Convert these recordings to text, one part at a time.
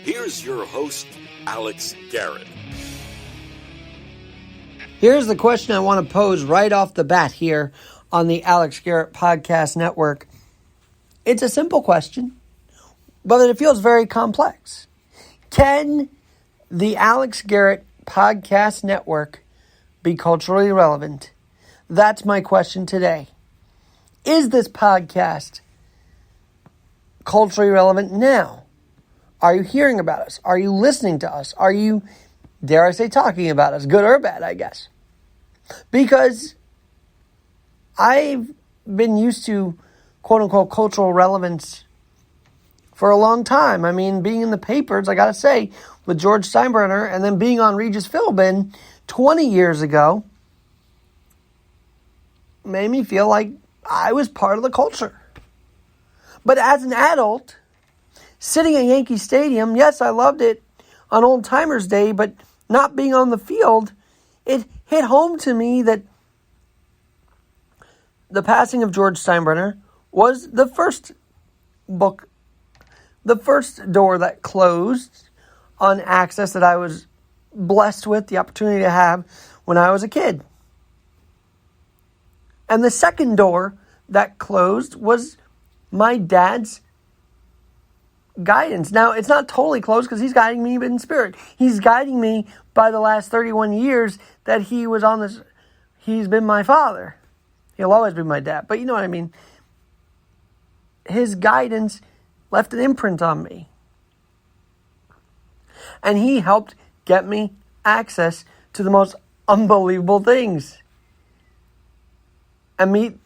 Here's your host, Alex Garrett. Here's the question I want to pose right off the bat here on the Alex Garrett Podcast Network. It's a simple question, but it feels very complex. Can the Alex Garrett Podcast Network be culturally relevant? That's my question today. Is this podcast culturally relevant now? Are you hearing about us? Are you listening to us? Are you, dare I say, talking about us? Good or bad, I guess. Because I've been used to quote-unquote cultural relevance for a long time. I mean, being in the papers, I gotta say, with George Steinbrenner, and then being on Regis Philbin 20 years ago, made me feel like I was part of the culture. But as an adult, sitting at Yankee Stadium, yes, I loved it on Old Timers Day, but not being on the field, it hit home to me that the passing of George Steinbrenner was the first door that closed on access that I was blessed with the opportunity to have when I was a kid. And the second door that closed was my dad's guidance. Now, it's not totally closed because he's guiding me in spirit. He's guiding me by the last 31 years that he was on this. He's been my father. He'll always be my dad. But you know what I mean. His guidance left an imprint on me. And he helped get me access to the most unbelievable things. And meet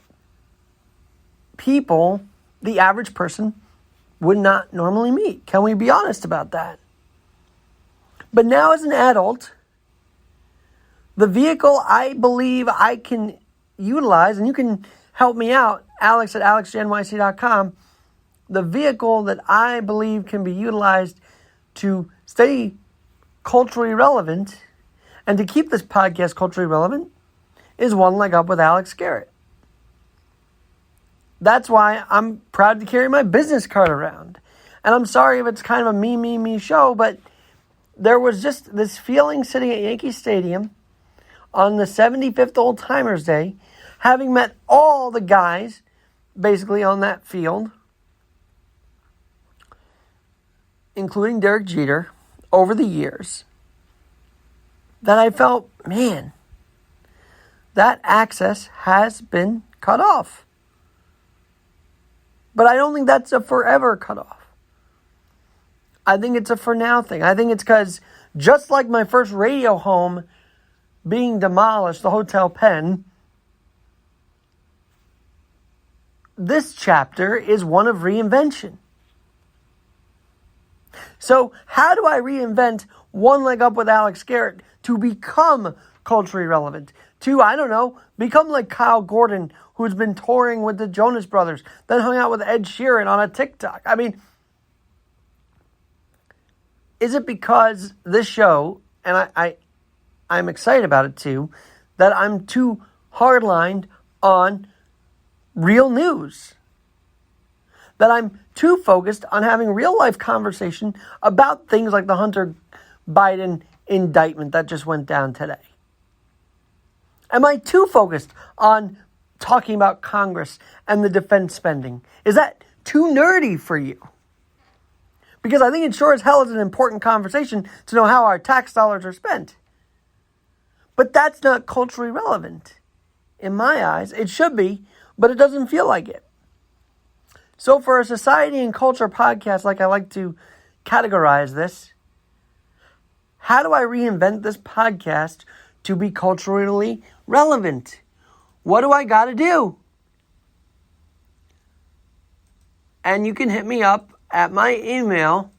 people the average person would not normally meet. Can we be honest about that? But now as an adult, the vehicle I believe I can utilize, and you can help me out, Alex at alexnyc.com, the vehicle that I believe can be utilized to stay culturally relevant and to keep this podcast culturally relevant is One Leg Up with Alex Garrett. That's why I'm proud to carry my business card around. And I'm sorry if it's kind of a me show, but there was just this feeling sitting at Yankee Stadium on the 75th Old Timers Day, having met all the guys basically on that field, including Derek Jeter, over the years, that I felt, man, that access has been cut off. But I don't think that's a forever cutoff. I think it's a for now thing. I think it's because just like my first radio home being demolished, the Hotel Penn, this chapter is one of reinvention. So how do I reinvent One Leg Up with Alex Garrett to become culturally relevant? To, I don't know, become like Kyle Gordon, who's been touring with the Jonas Brothers, then hung out with Ed Sheeran on a TikTok. I mean, is it because this show, and I'm excited about it too, that I'm too hardlined on real news? That I'm too focused on having real life conversation about things like the Hunter Biden indictment that just went down today? Am I too focused on talking about Congress and the defense spending? Is that too nerdy for you? Because I think it sure as hell is an important conversation to know how our tax dollars are spent. But that's not culturally relevant. In my eyes, it should be, but it doesn't feel like it. So for a society and culture podcast, like I like to categorize this, how do I reinvent this podcast to be culturally relevant? What do I got to do? And you can hit me up at my email,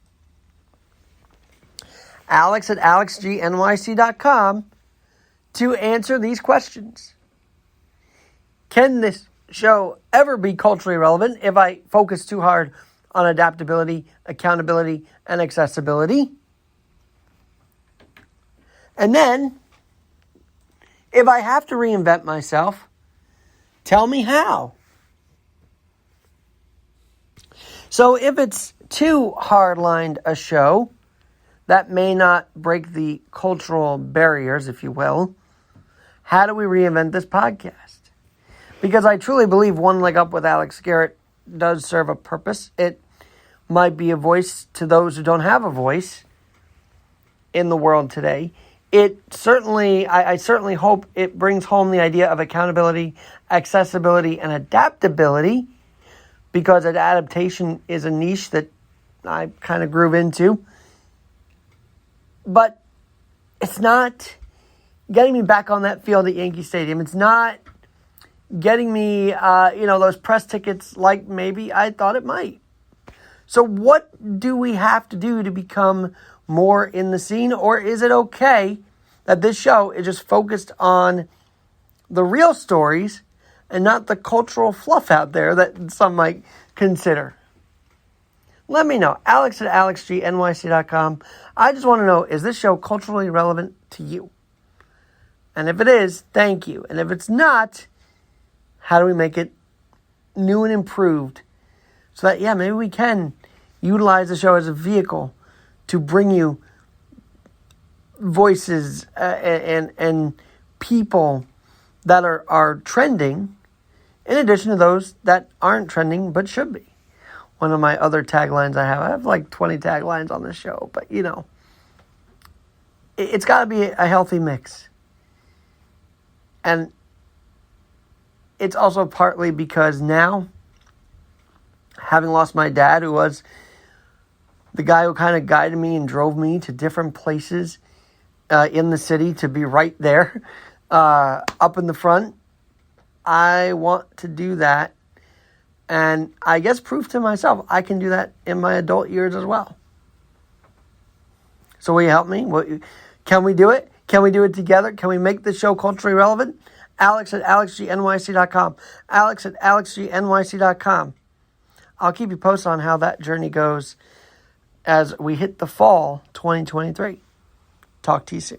alex at alexgnyc.com, to answer these questions. Can this show ever be culturally relevant if I focus too hard on adaptability, accountability, and accessibility? And then, if I have to reinvent myself, tell me how. So if it's too hardlined a show, that may not break the cultural barriers, if you will. How do we reinvent this podcast? Because I truly believe One Leg Up with Alex Garrett does serve a purpose. It might be a voice to those who don't have a voice in the world today. It certainly, I certainly hope it brings home the idea of accountability, accessibility, and adaptability, because adaptation is a niche that I kind of groove into. But it's not getting me back on that field at Yankee Stadium. It's not getting me, those press tickets like maybe I thought it might. So what do we have to do to become more in the scene? Or is it okay that this show is just focused on the real stories and not the cultural fluff out there that some might consider? Let me know. Alex at alexgnyc.com. I just want to know, is this show culturally relevant to you? And if it is, thank you. And if it's not, how do we make it new and improved so that, maybe we can utilize the show as a vehicle to bring you voices and people that are trending, in addition to those that aren't trending but should be. One of my other taglines I have like 20 taglines on this show, but it's got to be a healthy mix. And it's also partly because now, having lost my dad, who was the guy who kind of guided me and drove me to different places in the city to be right there, up in the front, I want to do that. And I guess prove to myself I can do that in my adult years as well. So will you help me? Can we do it? Can we do it together? Can we make this show culturally relevant? Alex at alexgnyc.com. Alex at alexgnyc.com. I'll keep you posted on how that journey goes as we hit the fall 2023. Talk to you soon.